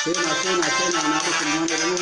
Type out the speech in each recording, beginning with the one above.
Sena anak semua dulu.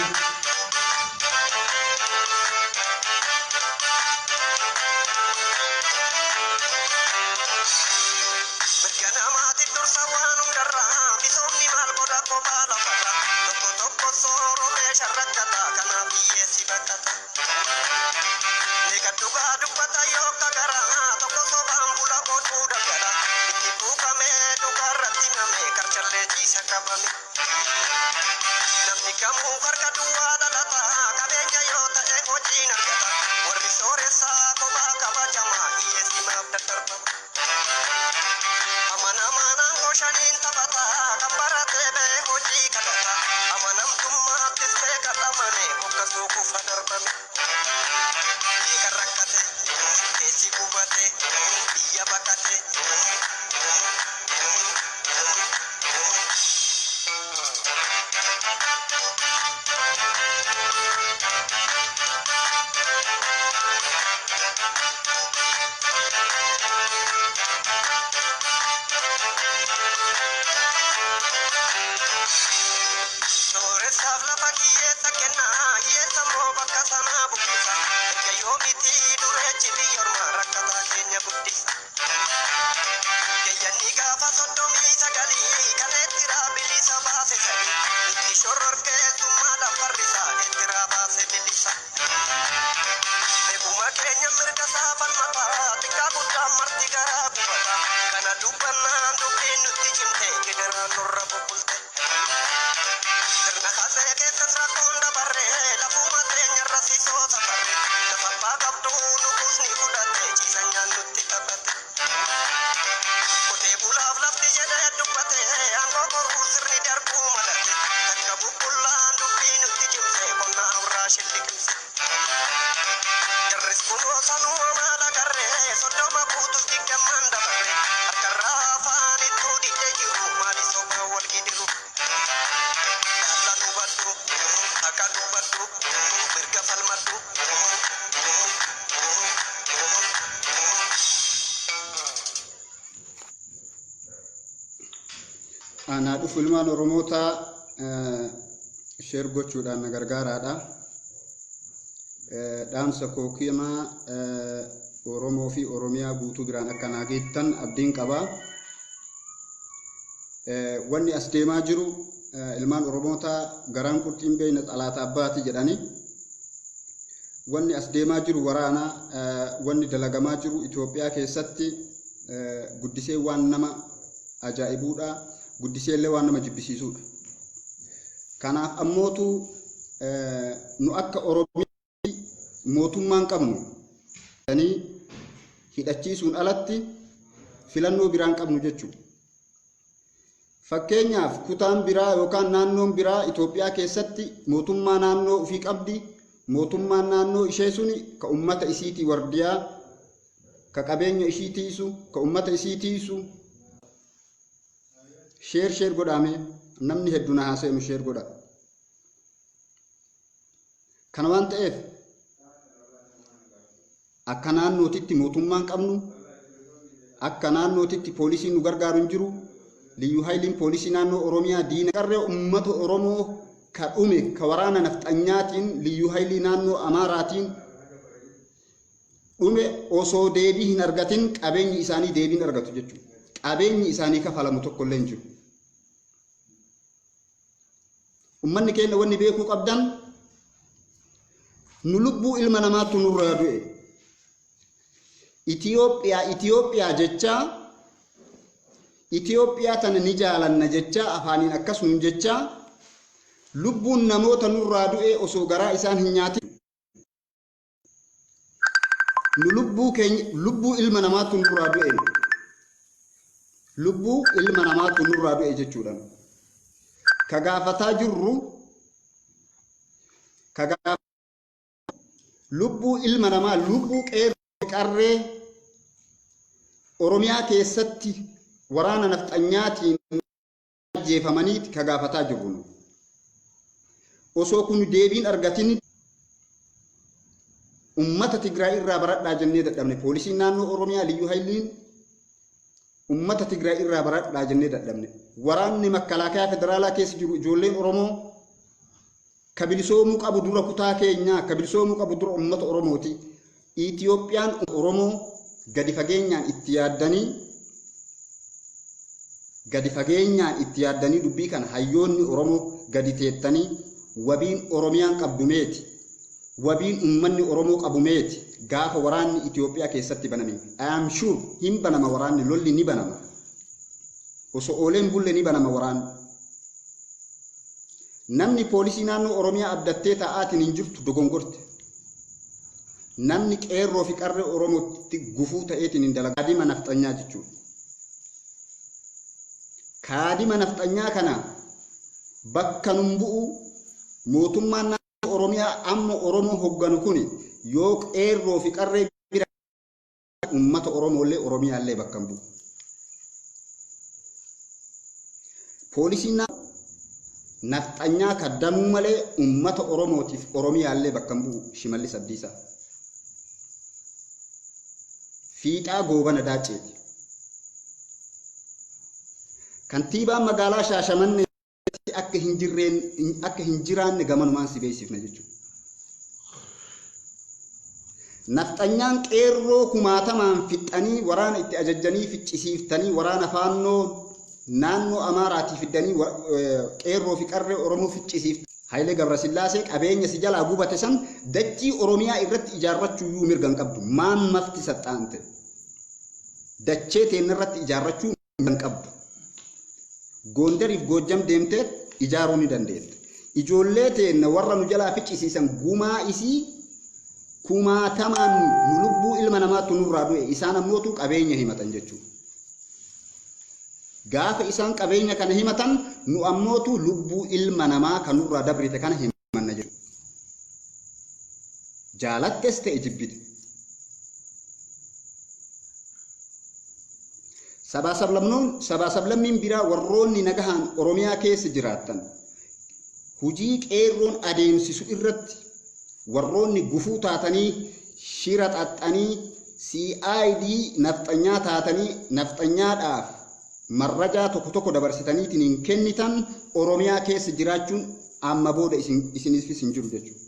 Ana filmaan Oromoota sheer gochuudhaan gargaaraadha. Dhaamsa kookiima Oromoo fi Oromiyaa guutuu biraan akka naageettan abdiin qaba. Wanni as deemaa jiru ilmaan Oromoota garaan qurxiin beeyna xalaata abbaati jedhani. Wanni as deemaa jiru waraana wanni dalagamaa jiru Itoophiyaa keessatti guddisee waan nama ajaa'ibuudha. Guddisee illee waan nama jibbisiisuudha. Kanaaf ammootu nu akka Oromiyaa mootummaan qabnu ani hidhachiisuun alatti filannoo biraan qabnu jechuudha. Fakkeenyaaf kutaan biraa yookaan naannoon biraa Itoophiyaa keessatti mootummaa naannoo ofii qabdi. Mootummaan naannoo ishee suni ka ummata isiitii wardiyaa, ka qabeenya ishii tiisu, ka ummata isii tiisu. Share godhame namni hedduu na haasa'u share godha. Kana waan ta'eef akka naannootitti mootummaan qabnu akka naannootitti poolisiin nu gargaaru hin jiru. Liyyuu hayliin poolisii naannoo Oromiyaa diina qarree uummata Oromoo ka dhume ka waraana nafxanyaatiin liyyuu haylii naannoo Amaaraatiin dhume osoo deebii hin argatin qabeenyi isaanii deebiin argatu jechuudha. Qabeenyi isaanii kafalamu tokko illee hin jiru. Uummanni keenya wanni beekuu qabdan nu lubbuu ilma namaatu nurraa du'e. Itoophiyaa jecha Itoophiyaa tana ni jaalanna jecha afaaniin akkasuma jecha lubbuun namoota nurraa du'e osoo garaa isaan hin nyaatin nu lubbuu ilma namaatu nurraa du'e. Lubbuu ilma namaatu nurraa du'e jechuudha. Ka gaafataa jirru lubbuu ilma namaa lubbuu qeerroo qarree Oromiyaa keessatti waraana nafxanyaatiin ajjeefamaniiti ka gaafataa jirru. Osoo kun deebiin argatin ummata Tigraay irraa baradhaa jennee dadhabne. Poolisiin naannoo Oromiyaa liyyuu hayliin ummata Tigraay irraa baradhaa jennee dadhabne. Waraanni makalaakaa federaalaa keessa jiru ijoolleen Oromoo kabilisoomuu qabu dura kutaa keenyaa kabilisoomuu qabu dura ummata Oromooti. Itoophiyaan Oromoo gadi fageenyaan itti yaaddanii dubbii kana hayyoonni Oromoo gadi teettanii wabiin Oromiyaan qabdumeeti. Wabiin ummanni Oromoo qabumeeti. Gaafa waraanni Itoophiyaa keessatti baname. I am sure hin banama waraanni lolli ni banama. Osoo ooleen bulle ni banama waraanni. Namni poolisii naannoo Oromiyaa abdattee taa'aatiin hin jirtu dogongorte. Namni qeerroo fi qarree Oromootti gufuu ta'eetiin hin dalagaa. Kaadima nafxanyaa jechuudha. Kaadima nafxanyaa kana bakka nun bu'u mootummaan naannoo Oromiyaa amma Oromoo hogganu kuni yoo qeerroo fi qarree bira ummata Oromoolee Oromiyaallee bakka hin bu'u. Poolisiin nafxanyaa kaddamuu malee ummata Oromootiif Oromiyaallee bakka hin bu'u. Shimallis Abdiisaa fiixaa goobana daaceeti. Kantiibaan magaalaa Shaashamannee akka hin jiraanne gamanumaan si beeksifna jechuudha. Nafxanyaan qeerroo kumaatamaan fixanii waraana itti ajajjanii ficcisiiftanii waraana faannoo naannoo Amaaraatii fiddanii qeerroo fi qarree Oromoo ficcisiiftanii Hayilee Gabrasillaasee qabeenya si jalaa gubate san dachii Oromiyaa irratti ijaarrachuu iyyuu mirga hin qabdu. Maan mafti saxxaante dachee teenya irratti ijaarrachuu mirga hin qabdu. Gondariif Goojjam deemtee ijaaruu ni dandeetta. Ijoollee teenya warra nu jalaa ficcisiisan gumaa isii kumaatamaan nu lubbuu ilma namaatu nurraa du'e isaan ammootu qabeenya himatan jechuudha. Gaafa isaan qabeenya kana himatan nu ammootu lubbuu ilma namaa kan nurraa dabrite kana himanna jechuudha. Jaalattes ta'e jibbite. Sabaa sablammiin biraa warroonni nagahaan Oromiyaa keessa jiraatan hujii qeerroon adeemsisu irratti warroonni gufuu taatanii shira xaxxanii CID nafxanyaa taatanii nafxanyaadhaaf marrajaa tokko dabarsitaniitiin hin kennitan Oromiyaa keessa jiraachuun amma booda isiniifis hin jiru jechuudha.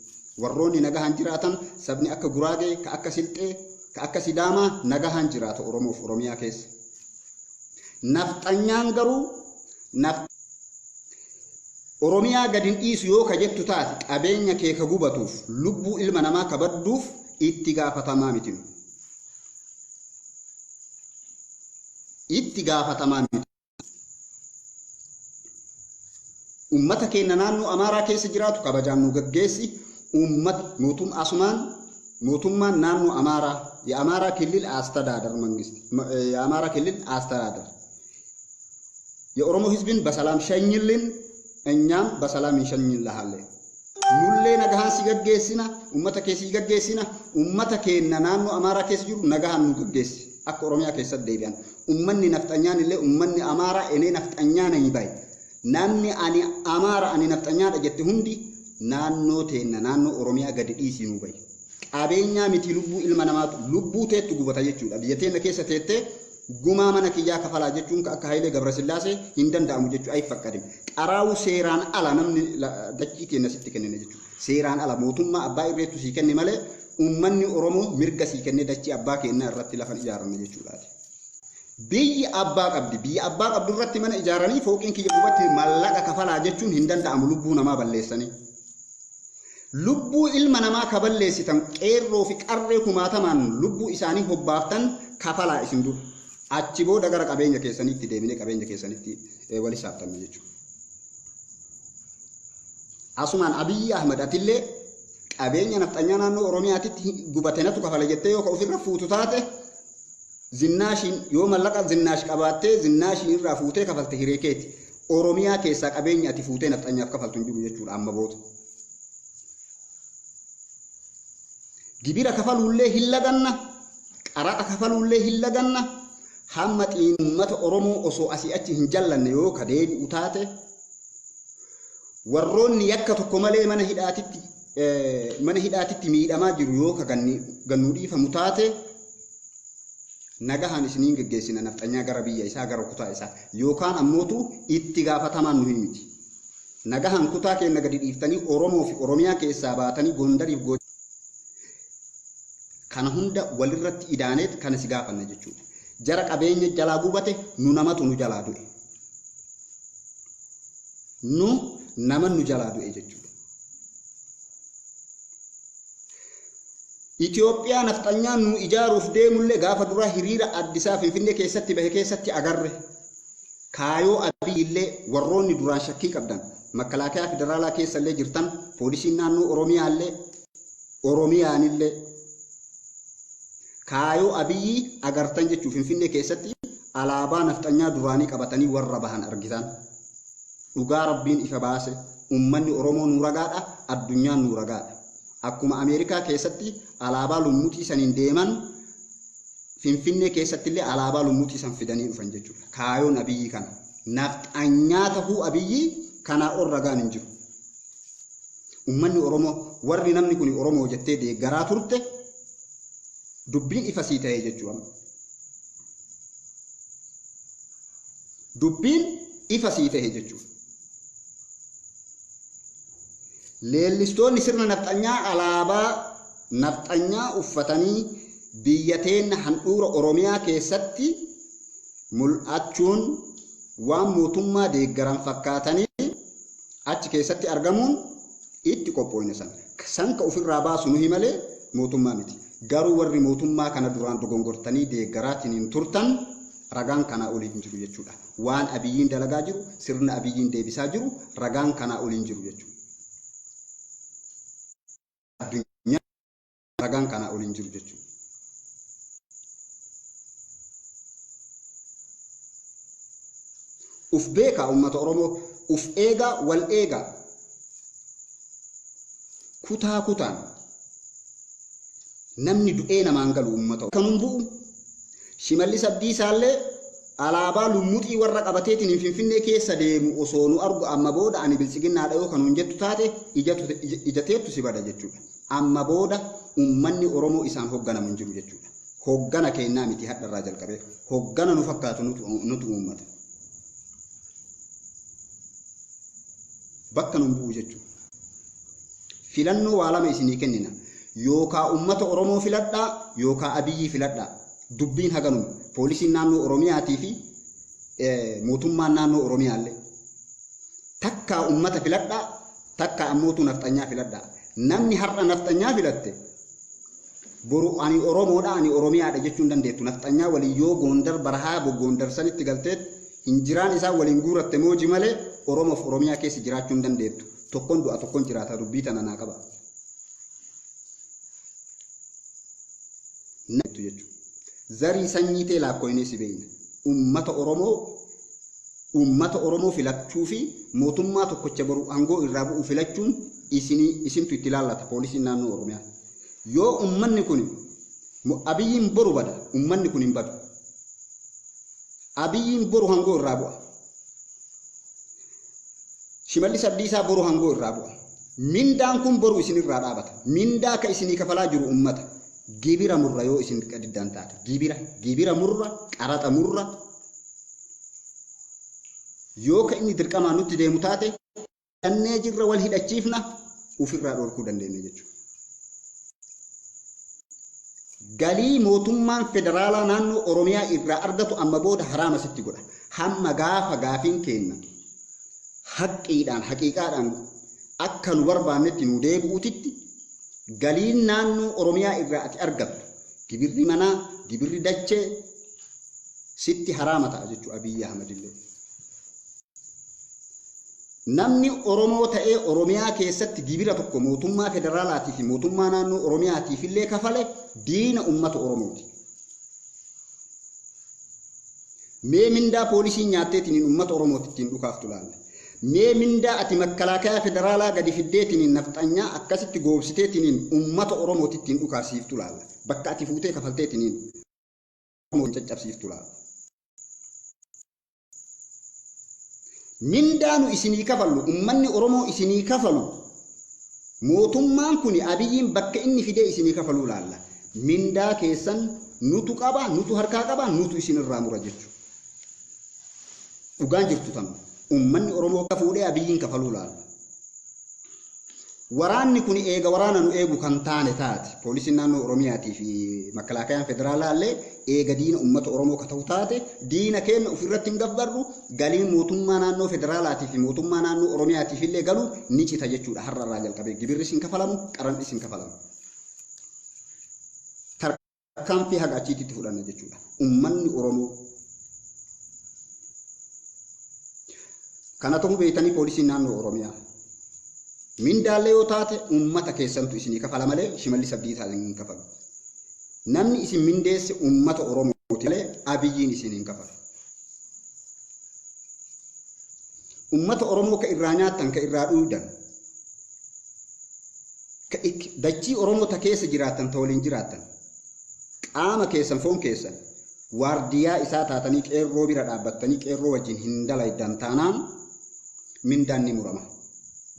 Warroonni nagahaan jiraatan sabni akka Guraagee, ka akka Silxee, ka akka Sidaamaa nagahaan jiraata Oromoof Oromiyaa keessa. Nafxanyaan garuu Oromiyaa gadi hin dhiisu yoo ka jettu taate qabeenya kee ka gubatuuf lubbuu ilma namaa ka badduuf itti gaafatamaa miti. Itti gaafatamaa miti. Ummata keenya naannoo Amaaraa keessa jiraatu kabajaan nu gaggeessi. Mootummaan naannoo Amaaraa የአማራ ክልል አስተዳደር መንግስት የአማራ ክልል አስተዳደር የኦሮሞ ህዝብን በሰላም ሸኝልን እኛም በሰላም እንሸኝልሃለን ኑሌ ነጋሃን ሲገገስና ኡመተ ከሲ ገገስና ኡመተ ከና ናኖ አማራ ከስ ጅሩ ነጋሃን ኑ ገገስ akka oromiyaa keessatti deebi'an ummanni nafxanyaan illee ummanni amaaraa enee nafxanyaan hin baye namni ani amaara ani nafxanyaadha jette hundi naannoo teenna naannoo oromiyaa gadi dhiisii nu baye qabeenyaa miti lubbuu ilma namaatu lubbuu teettu gubata jechuudha biyya teenna keessa teettee gumaa mana kiyyaa kafalaa jechuun akka Hayilee Gabrasillaasee hin danda'amu jechuu ay fakkadin qaraawu seeraan ala namni dachii keenya sitti kennine jechuudha seeraan ala mootummaa abbaa irreetu sii kenne malee ummanni oromoo mirga sii kenne dachii abbaa keenya irratti lafa ijaaranne jechuudha biyya abbaa qabdu irratti mana ijaaranii fooqiin kiyya gubatti mallaqa kafalaa jechuun hin danda'amu lubbuu namaa balleessanii lubbuu ilma namaa kaballeessitan qeerroo fi qarree kumaatamaan lubbuu isaanii hobbaaftan kafalaa isin dur achi booda gara qabeenya keessanitti deemine qabeenya keessanitti wali saaftanne jechuudha. Asumaan Abiyyi Ahmad atillee qabeenya nafxanyaa naannoo Oromiyaatitti gubatenatu kafala jettee yoo ofirra fuutu taate zinnaashiin yoo mallaqa zinnaash qabaattee zinnaashiin irraa fuutee kafalte hireekeeti Oromiyaa keessaa qabeenya ati fuutee nafxanyaaf kafaltu hin jiru jechuudha amma booda. Gibira kafalullee hin laganna qaraxa kafalullee hin laganna hamma xiimmata Oromoo osoo asii achi hin jallanne yoo ka deebi'u taate warroonni yakka tokko malee mana hidhaatitti miidhamaa jiru yoo ka gannuu dhiifamu taate nagahaan isiniin geggeessina nafxanyaa gara biyya isaa gara kutaa isaa yookaan ammootu itti gaafatamaan nu hin miti nagahaan kutaa keenya gadi dhiiftanii Oromoo fi Oromiyaa keessaa baatanii Gondariif kana hunda walirratti idaaneet kana si gaafanna jechuudha. Jara qabeenya jalaa gubate nu namatu nu jalaa du'e. Nu nama nu jalaa du'e jechuudha. Itoophiyaa nafxanyaan nu ijaaruuf deemullee gaafa duraa hiriira Addisaa Finfinnee keessatti bahe keessatti agarre. Kaayoo Abiyyiillee warroonni duraan shakkii qabdan makalaakaa federaalaa keessallee jirtan poolisiin naannoo Oromiyaallee Oromiyaanillee kaayoo Abiyyi agartan jechuun Finfinnee keessatti alaabaa nafxanyaa duraanii qabatanii warra bahan argitan dhugaa rabbiin ifa baase ummanni Oromoo nu ragaadha addunyaan nu ragaadha akkuma Ameerikaa keessatti alaabaa lummuutii saniin deeman Finfinnee keessatti illee alaabaa lummuutii san fidanii dhufan jechuudha kaayoon Abiyyi kana nafxanyaa tahuu Abiyyi kana ol ragaan hin jiru ummanni Oromoo warri namni kun Oromoo jettee deeggaraa turte dubbiin ifa sii ta'ee jechuudha. Dubbiin ifa sii ta'ee jechuudha. Leellistoonni sirna nafxanyaa alaabaa nafxanyaa uffatanii biyya teenya handhuura Oromiyaa keessatti mul'achuun waan mootummaa deeggaran fakkaatanii achi keessatti argamuun itti qophoofne san ka ofirraa baasu nuhi malee mootummaa miti. Garuu warri mootummaa kana duraan dogongortanii deeggaraatiin hin turtan ragaan kana oliin jiru jechuudha. Waan Abiyyiin dalagaa jiru sirna Abiyyiin deebisaa jiru ragaan kana oliin jiru jechuudha. Addunyaa ragaan kana oliin jiru jechuudha. Uf beekaa uummata Oromoo uf eegaa wal eegaa kutaa kutaan namni du'ee namaan galu uummata kanun bu'u Shimallis Abdiisaallee alaabaa lummuutii warra qabateetiin Finfinnee keessa deemu osoo nu argu amma booda ani bilchiginnaadha yoo kanuun jettu taate ijateettu si bada jechuudha. Amma booda ummanni Oromoo isaan hoogganamu hin jiru jechuudha. Hooggana kennaa miti hadharraa jalqabee hooggana nu fakkaatu nutu uummata. Bakka nun bu'u jechuudha. Filannoo waa lama isinii kennina. Yookaa ummata Oromoo filadhaa yookaa Abiyyi filadhaa. Dubbiin haganum poolisiin naannoo Oromiyaatii fi mootummaan naannoo Oromiyaallee takkaa ummata filadhaa takkaa ammootu nafxanyaa filadhaa. Namni har'a nafxanyaa filatte boru ani Oromoodha ani Oromiyaadha jechuun dandeettu. Nafxanyaa waliin yoo Gondar barahaa Gondar sanitti galteet hinjiraan isaa waliin guuratte mooji malee Oromoof Oromiyaa keessa jiraachuun dandeettu. Tokkoon du'a tokkoon jiraata dubbii tana naa qaba. Nettu jechuudha. Zarii sanyii tee laakkoinee si beeyna. Ummata Oromoo filachuu fi mootummaa tokkocha baru aangoo irraa bu'u filachuun isintu itti laallata poolisiin naannoo Oromiyaa. Yoo ummanni kun Abiyyiin boru bada ummanni kun hin badu. Abiyyiin boru hangoo irraa bu'a. Shimallis Abdiisaa boru hangoo irraa bu'a. Mindaan kun boru isin irraa dhaabata. Mindaa ka isinii kafalaa jiru ummata. Gibira murra yoo isin qadiddaan taate. Gibira murra, qaraxa murra. Yoo ka inni dirqamaa nutti deemu taate dannee jirra wal hidhachiifna ofirraa dhorkuu dandeenya jechuudha. Galii mootummaan federaalaa naannoo Oromiyaa irraa argatu amma booda haraama sitti godha. Hamma gaafa gaafiin kenna haqqiidhaan haqiiqaadhaan akka nu barbaannetti nu deebi'utitti galiin naannoo Oromiyaa irraa ati argattu gibirri manaa gibirri dachee sitti haraama ta'a jechuudha Abiyyi Ahmad illee. Namni Oromoo ta'ee Oromiyaa keessatti gibira tokko mootummaa federaalaatii fi mootummaa naannoo Oromiyaatiif illee kafale diina ummata Oromooti. Mee mindaa poolisiin nyaatteetiin ummata Oromooti ittiin dhukaaftu laalla. Mee mindaa ati makalaakaa federaalaa gadi fiddeetiin nafxanyaa akkasitti goobsiteetiin ummata Oromooti ittiin dhukaasiiftu laalla. Bakka ati fuutee kafalteetiin Oromoo caccabsiiftu laalla. Mindaanu isinii kafalu ummanni Oromoo isinii kafalu mootummaan kun Abiyyiin bakka inni fidee isinii kafalu laalla. Mindaa keessan nutu qaba nutu harkaa qaba nutu isinirraa mura jechuudha. Dhugaan jirtu tan ummanni Oromoo kafuudhee Abiyyiin kafalu laalla. Waraanni kun eega waraana nu eegu kan taane taate poolisiin naannoo Oromiyaatii fi makalaakayaan federaalaa illee eega diina ummata Oromoo ka ta'u taate diina keenya ofirratti hin gabbarru galiin mootummaa naannoo federaalaatii fi mootummaa naannoo Oromiyaatiif illee galu ni cita jechuudha. Har'a irraa jalqabee gibirri isin kafalamu qaran isin kafalamu. Tarkaanfii haga achiitti fudhanna jechuudha. Ummanni Oromoo kana ta'uu beektanii poolisiin naannoo Oromiyaa mindaalee yoo taate ummata keessantu isinii kafala malee Shimallis Abdiisaa hin kafalu. Namni isin mindeesse ummata Oromooti malee Abiyyiin isin hin kafalu. Ummata Oromoo ka irraa nyaattan ka irraa dhuudan ka dachii Oromoo ta keessa jiraattan ta waliin jiraattan qaama keessan foon keessan waardiyaa isaa taatanii qeerroo bira dhaabbattanii qeerroo wajjin hin dalaydan taanaan mindaan ni murama.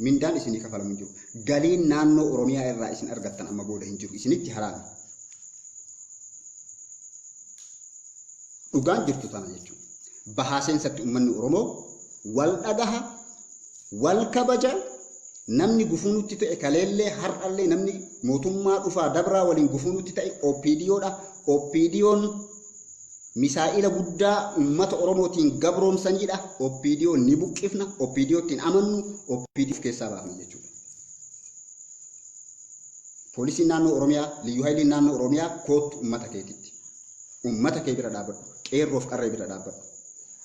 Mindaan isinii kafalamu hin jiru. Galiin naannoo Oromiyaa irraa isin argattan amma booda hin jiru. Isinitti haraami. Dhugaan jirtu tana jechuudha. Bahaa seensatti ummanni Oromoo wal dhagaha, wal kabaja, namni gufuunutti ta'e kaleellee har'allee namni mootummaa dhufaa dabraa waliin gufuunutti ta'e OPDOdha. OPDOn misaa'ila guddaa ummata Oromootiin gabroomsanidha. OPDO ni buqqifna, OPDOtiin amannu, OPDO keessaa baafna jechuudha. Poolisiin naannoo Oromiyaa, Liyyuu Hayiliin naannoo Oromiyaa kootu ummata keetitti. Ummata kee bira dhaabbadhu, qeerroof qarree bira dhaabbadhu.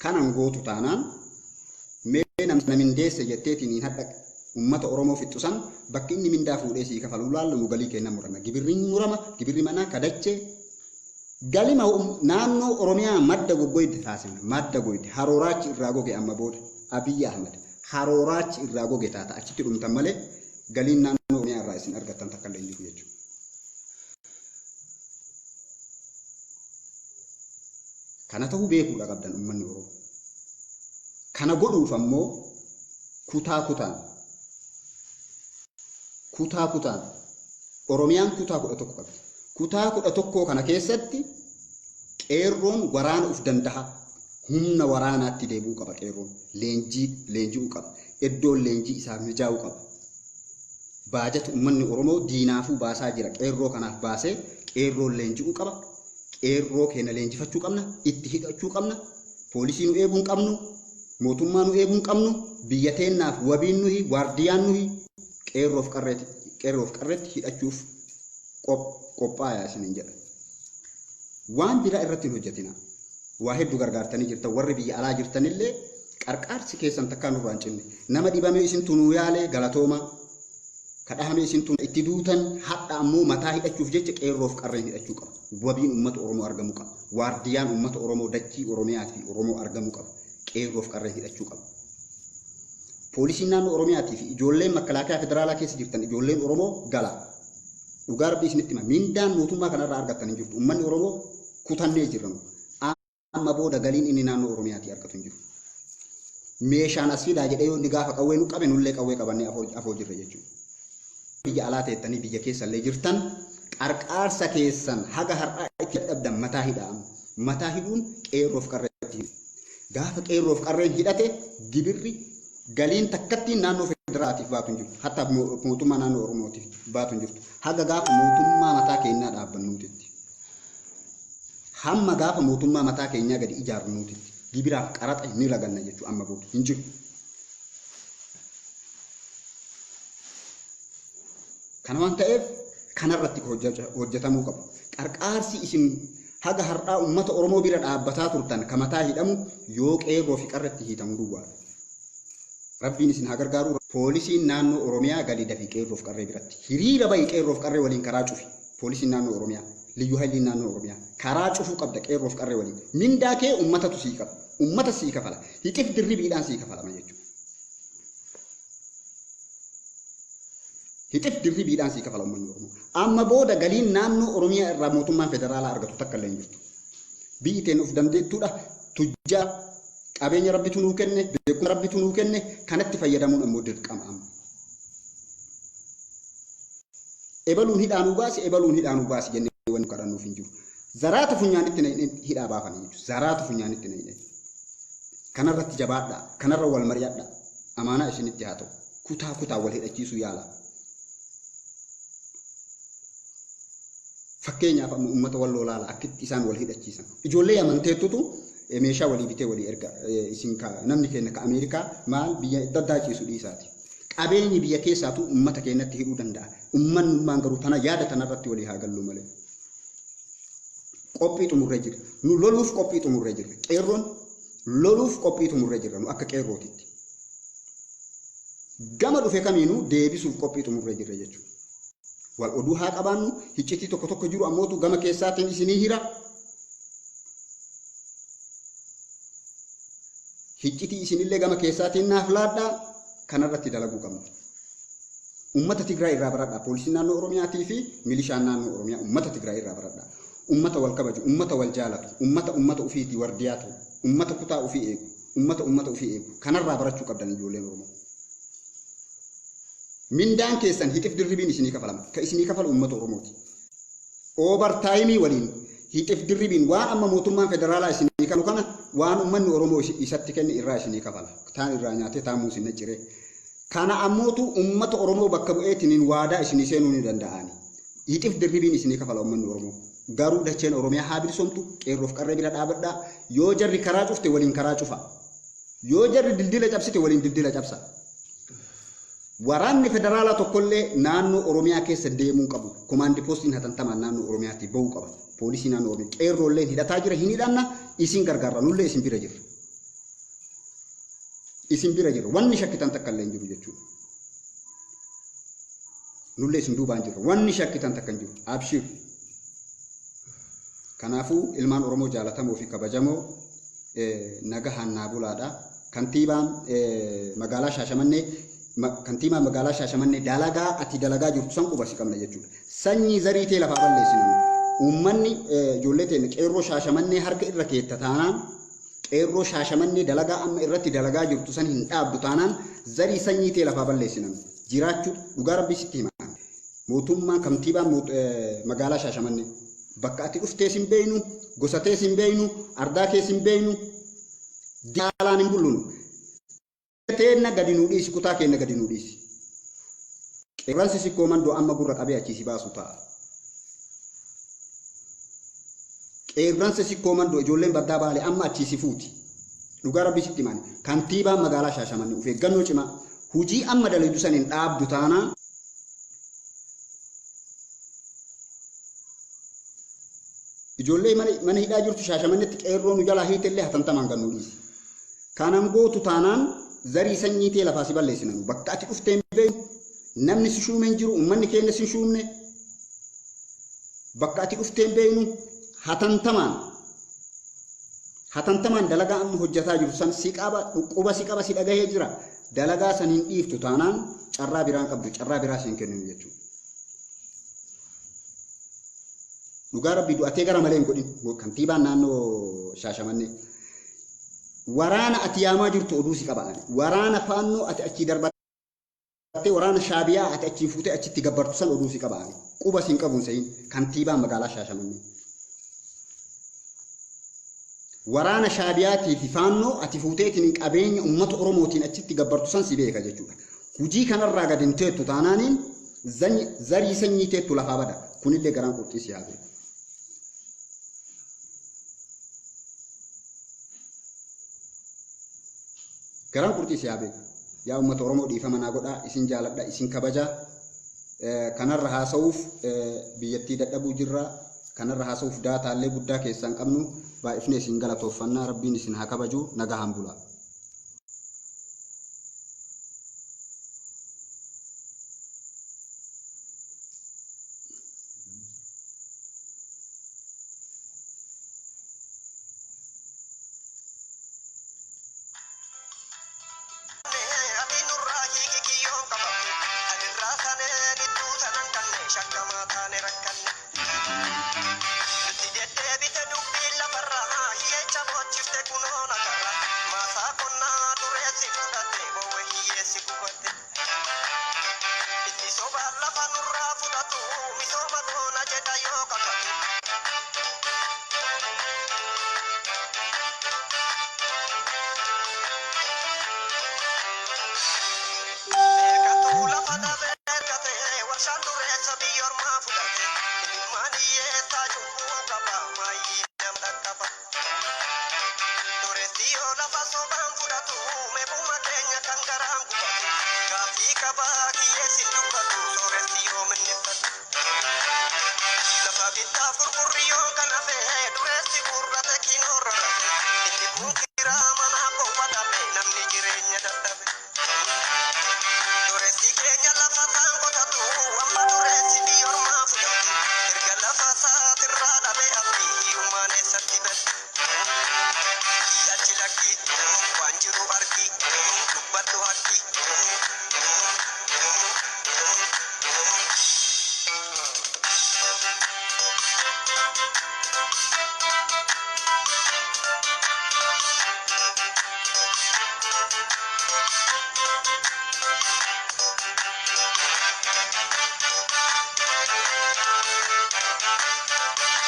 Kanan gootu taanaan mee namni mindeesse jetteetiin hin hadhaqa. Ummata Oromoo fixxusan bakki inni mindaa fuudhee sii kafalu laalla nu galii kennan murama. Gibirri murama, gibirri manaa kadachee galima naannoo Oromiyaa madda goggoyde taasifna. Madda goyde haroorachi irraa goge amma booda Abiyyi Ahmad haroorachi irraa goge taata achitti dhumtan malee galiin naannoo Oromiyaa irraa isin argattan takka illee hin jiru jechuudha. Kana ta'uu beekuudha qabdan ummanni Oromoo. Kana godhuuf ammoo kutaa kutaan Oromiyaan kutaa 11 qabdi. Kutaa 11 kana keessatti qeerroon waraana uf danda'a. Humna waraanaatti deebi'uu qaba qeerroon. Leenji'uu qaba. Iddoon leenjii isaa mijaa'uu qaba. Baajata ummanni Oromoo diinaafuu baasaa jira. Qeerroo kanaaf baasee qeerroon leenji'uu qaba. Qeerroo keenya leenjifachuu qabna. Itti hidhachuu qabna. Poolisii nu eeguu hin qabnu. Mootummaa nu eeguu hin qabnu. Biyya teennaaf wabiin nuyi waardiyaan nuyi qeerroof qarreetti hidhachuuf qophaayaa isiniin jedha. Waan biraa irratti hin hojjetina. Waa hedduu gargaartanii jirtan warri biyya alaa jirtanillee qarqaarsi keessan takkaa nurraa hin cinne. Nama dhibamee isin tunuu yaalee galatooma. Kadhahamee isin tunuu itti duutan hadha ammoo mataa hidhachuuf jecha qeerroof qarreen hidhachuu qaba. Wabiin uummata Oromoo argamuu qaba. Waardiyaan uummata Oromoo dachii Oromiyaa fi Oromoo argamuu qaba. Qeerroof qarreen hidhachuu qaba. Poolisiin naannoo Oromiyaatii fi ijoolleen makalaakaa federaalaa keessa jirtan ijoolleen Oromoo gala. dhugaa rabbii isinitti hima mindaan mootummaa kanarraa argattan hin jirtu ummanni Oromoo kutannee jirran amma booda galiin inni naannoo Oromiyaatti argatu hin jiru meeshaan as fidaa jedhee yoo inni gaafa qawwee nu qabe nullee qawwee qabannee afoo jirra jechuudha biyya alaa teettanii biyya keessallee jirtan qarqaarsa keessan haga har'aa itti dhabdan mataa hidhuun qeerroof qarreetti gaafa qeerroof qarreen hidhate gibirri galiin takkatti naannoo federaatiif baatu hin jirtu hatta mootummaa naannoo Oromootiif baatu hin jirtu haga gaafa mootummaa mataa keenyaa dhaabbannuutitti hamma gaafa mootummaa mataa keenyaa gadi ijaarnuutitti gibiraaf qaraxa ni laganna jechuudha amma booda hin jiru. Kana waan ta'eef kanarratti hojjetamuu qabu. Qarqaarsi isin haga har'aa uummata Oromoo bira dhaabbataa turtan kamataa hidhamu yoo qeerroo fi qarratti hiitamu duwwaa. Rabbiin isin haa gargaaru. Poolisiin naannoo Oromiyaa gadi dafii qeerroo fi qarree biratti hiriira bahi qeerroo fi qarree waliin karaa cufi. Poolisiin naannoo Oromiyaa liyyuu hayliin naannoo Oromiyaa karaa cufuu qabda qeerroo fi qarree waliin. Mindaa kee uummatatu sii qaba. Uummata sii kafala. Hiqif dirribiidhaan sii kafalama jechuudha. Hiqif dirribiidhaan sii kafala uummanni Oromoo. Amma booda galiin naannoo Oromiyaa irraa mootummaan federaalaa argatu takka illee hin jirtu. Biyyi teen of dandeettuudha. Tujjaa qabeenya rabbitu nuu kenne, beekumsa rabbitu nuu kenne kanatti fayyadamuun ammoo dirqama amma. Ebaluun hidhaanuu baasi jennee wanti kadhannuuf hin jiru. Zaraata funyaanitti hidhaa baafanii jechuudha. Zaraata funyaanitti na hidhee. Kanarratti jabaadhaa. Kanarra wal mari'adhaa. Amaanaa isinitti haa ta'u. Kutaa wal hidhachiisuu yaala. Fakkeenyaaf amma uummata wal lolaala akkitti isaan wal hidhachiisan. Ijoollee amanteettutu meeshaa walii bitee walii erga isin namni keenya ka Ameerikaa maal biyya daddaachiisu dhiisaati. Qabeenyi biyya keessaatu uummata keenyatti hidhuu danda'a. Uummanummaan garuu tana yaada tanarratti walii haa gallu malee. Qophii xumurree jira. Nu loluuf qophii xumurree jirra. Qeerroon loluuf qophii xumurree jirra nu akka qeerrootitti. Gama dhufe kamiinuu deebisuuf qophii xumurree jirra jechuudha. Wal oduu haa qabaannu hiccitii tokko jiru ammootu gama keessaatiin isinii hira. Hiccitii isinillee gama keessaatiin naaf laadhaa kanarratti dalaguu qabna. Uummata Tigraay irraa baradhaa poolisiin naannoo Oromiyaatii fi milishaan naannoo Oromiyaa uummata Tigraay irraa baradhaa. Uummata wal kabaju, uummata wal jaalatu, uummata ofiitii wardiyaa ta'u, uummata kutaa ofii eegu, uummata ofii eegu. Kanarraa barachuu qabdan ijoolleen Oromoo. Mindaan keessan hiqif dirribiin isinii kafalama. Ka isinii kafalu uummata Oromooti. Oobartaayimii waliin hiqif dirribiin waan amma mootummaan federaalaa isinii kafalu kana waan uummanni Oromoo isatti kenne irraa isinii kafala. Taan irraa nyaatee taamuu isin nacciree. Kana ammootu uummata Oromoo bakka bu'eetiin waadaa isinii seenuu ni danda'ani. Hiqif dirribiin isinii kafala uummanni Oromoo. Garuu dacheen Oromiyaa haa bilisomtu qeerroof qarree bira dhaabadhaa. Yoo jarri karaa cufte waliin karaa cufa. Yoo jarri dildila cabsite waliin dildila cabsa. Waraanni federaalaa tokkollee naannoo Oromiyaa keessa deemuu qabu. Komaandi poostiin hatantamaan naannoo Oromiyaatti bahuu qaba. Poolisii naannoo Oromiyaa qeerroolleen hidhataa jira hin hidhanna isin gargaarra nullee isin bira jirra. Isin bira jirra wanni shakkitan takka illee hin jiru jechuudha. Nullee isin duubaan jirra wanni shakkitan takka hin jiru. Abshir. Kanaafuu ilmaan Oromoo jaalatamoo fi kabajamoo nagahaan naa bulaadha. Kantiibaan magaalaa Shaashamannee kantiibaan magaalaa Shaashamannee dalagaa ati dalagaa jirtu san qubasi qabna jechuudha. Sanyii zarii tee lafaa balleessinu. Uummanni ijoollee teenya qeerroo Shaashamannee harka irra keetta taanaan qeerroo Shaashamannee dalagaa amma irratti dalagaa jirtu san hin dhaabdu taanaan zarii sanyii tee lafaa balleessinu. Jiraachuu dhugaa rabbii sitti hima. Mootummaan kantiibaan magaalaa Shaashamannee bakka ati dhuftees hin beeynu, gosatees hin beeynu, ardaa kees hin beeynu, daalaan hin bulluunu. Teenna gadi nuu dhiisi, kutaa keenya gadi nuu dhiisi. Qeerransi sikkoo mandoo amma gurra qabee achiisi baasu ta'a. Qeerransi sikkoo mandoo ijoolleen baddaa baalee amma achiisi fuuti. Dhugaa rabbii sitti himan. Kantiibaan magaalaa Shaashamannee of eeggannoo cimaa. Hujii amma dalaydu san hin dhaabdu taanaan ijoollee mana hidhaa jirtu Shaashamanneetti qeerroo nu jalaa hiitellee hatantamaan gannuu dhiisi. Kanaan gootu taanaan zarii sanyii tee lafaa si balleessinan bakka ati dhuftee hin beeknu namni si shuume hin jiru uummanni keenya si shuumne bakka ati dhuftee hin beeknu hatantamaan dalagaa amma hojjetaa jiru san si qaba si dhagahee jira dalagaa san hin dhiiftu taanaan carraa biraan qabdu carraa biraa siin kennu jechuudha. dhugaa rabbii du'atee gara malee hin godhin kantiibaan naannoo Shaashamannee waraana ati yaamaa jirtu oduu si qaba waraana faannoo ati achi darbattee waraana shaabiyaa ati achi fuutee achitti gabbartu san oduu si qaba quba siin qabuun se'in kantiibaan magaalaa Shaashamannee waraana shaabiyaatii fi faannoo ati fuuteetiin qabeenya uummata Oromootiin achitti gabbartu san si beeka jechuudha hujii kanarraa gad hin teettu taanaaniin zarii sanyii teettu lafaa bada kunillee garaan qurxii si haa beeku garaan qurxii si haa beeku yaa uummata Oromoo dhiifama naa godhaa isin jaaladha isin kabajaa kanarra haasa'uuf biyyattii dadhabuu jirra kanarra haasa'uuf daataallee guddaa keessaan qabnu baay'ifne isin galatoofannaa rabbiin isin haa kabaju nagahaan bulaa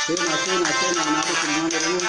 Sena, natin kung mga rin.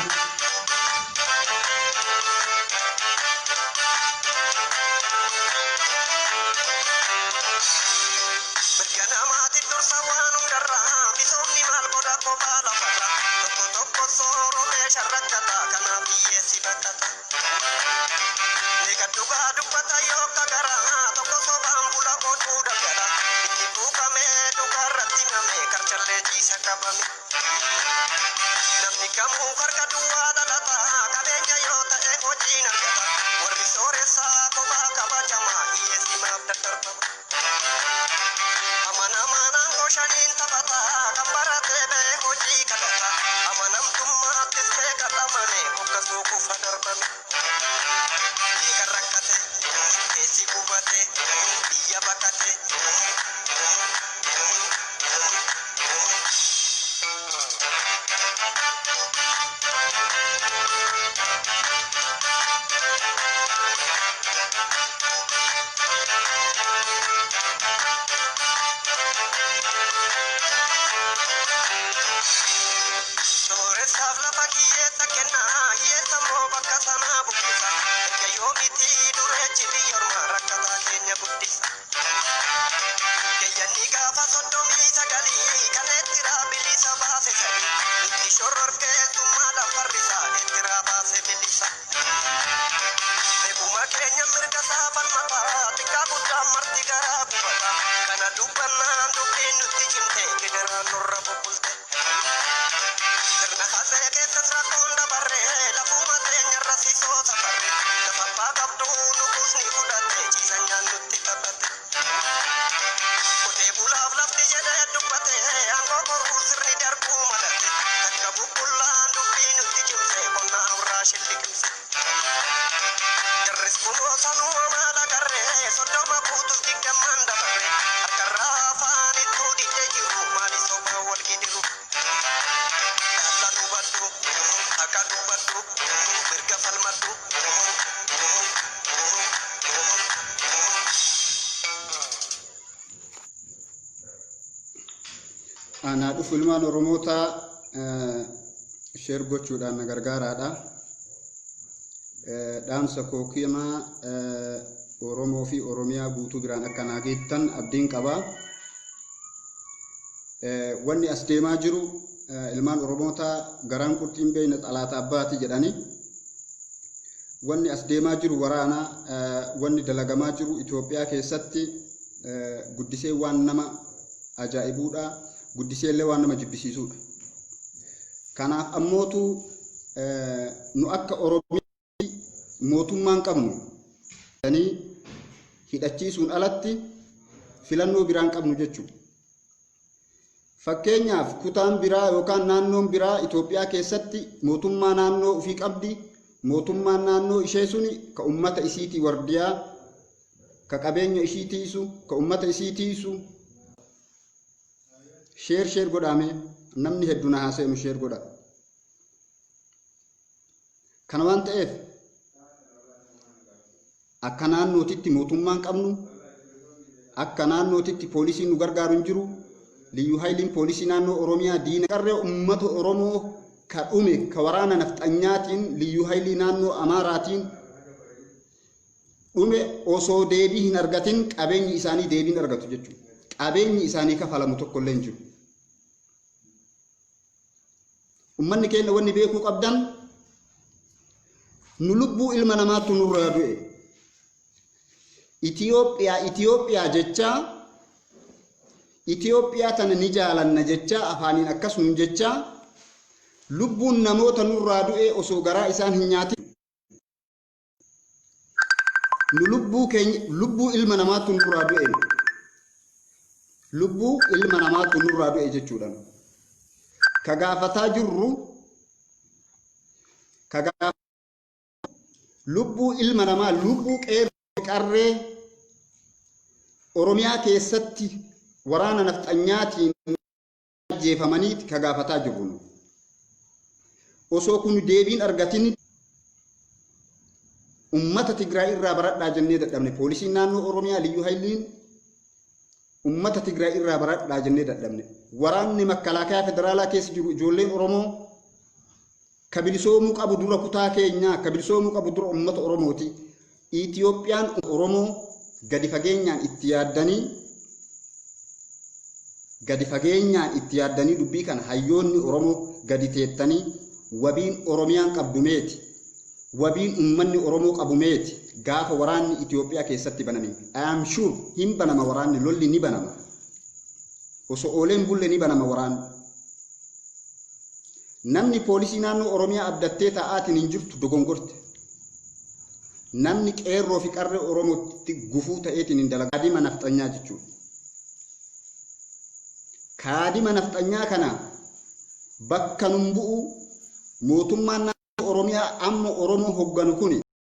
Ana dhufu ilmaan Oromoota sheer gochuudhaan na gargaaraadha. Dhaamsa kookiimaa Oromoo fi Oromiyaa guutuu biraan akka naa geettan abdiin qaba. Wanni as deemaa jiru ilmaan Oromoota garaan qurxiin beeyna xalaata abbaati jedhani. Wanni as deemaa jiru waraana wanni dalagamaa jiru Itoophiyaa keessatti guddisee waan nama ajaa'ibuudha. Guddisee illee waan nama jibbisiisuudha. Kanaaf ammootu nu akka Oromiyaa mootummaan qabnu tanii hidhachiisuun alatti filannoo biraan qabnu jechuudha. Fakkeenyaaf kutaan biraa yookaan naannoon biraa Itoophiyaa keessatti mootummaa naannoo ofii qabdi. Mootummaan naannoo ishee suni ka ummata isiitii wardiyaa, ka qabeenya ishii tiisu, ka ummata ishii tiisu. Sheer godhame namni hedduu na haaseenu sheer godha. Kana waan ta'eef akka naannootitti mootummaan qabnu, akka naannootitti poolisiin nu gargaaru hin jiru. Liyyuu hayliin poolisii naannoo Oromiyaa diina qarree ummata Oromoo ka dhume ka waraana nafxanyaatiin liyyuu haylii naannoo Amaaraatiin dhume osoo deebii hin argatin qabeenyi isaanii deebiin argatu jechuudha. Qabeenyi isaanii kafalamu tokko illee hin jiru. Ummanni keenya wanni beekuu qabdan nu lubbuu ilma namaatu nurraa du'e. Itoophiyaa jecha Itoophiyaa tana ni jaalanna jecha afaaniin akkasuma jecha lubbuun namoota nurraa du'e osoo garaa isaan hin nyaatin nu lubbuu ilma namaatu nurraa du'e. Lubbuu ilma namaatu nurraa du'e jechuudha. Ka gaafataa jirru lubbuu ilma namaa lubbuu qeerroo qarree Oromiyaa keessatti waraana nafxanyaatiin ajjeefamanii ka gaafataa jirru. Osoo kun deebiin argatin ummata Tigraay irraa baradhaa jennee dadhabne. Poolisiin naannoo Oromiyaa liyyuu hayliin ummata Tigraay irraa baradhaa jennee dadhabne. Waraanni makalaakaa federaalaa keessa jiru ijoolleen Oromoo ka bilisoomuu qabu dura kutaa keenyaa, ka bilisoomuu qabu dura ummata Oromooti. Itoophiyaan Oromoo gadi fageenyaan itti yaaddanii dubbii kana hayyoonni Oromoo gadi teettanii wabiin Oromiyaan qabdumeeti. Wabiin ummanni Oromoo qabumeeti. Gaafa waraanni Itoophiyaa keessatti baname. I am sure hin banama waraanni, lolli ni banama. Osoo ooleen bulle ni banama waraanni. Namni poolisii naannoo Oromiyaa abdattee taa'aatiin hin jirtu dogongorte. Namni qeerroo fi qarree Oromootti gufuu ta'eetiin hin dalagaa. Kaadhima nafxanyaa jechuudha. Kaadhima nafxanyaa kana bakka nun bu'u mootummaan naannoo Oromiyaa amma Oromoo hogganu kuni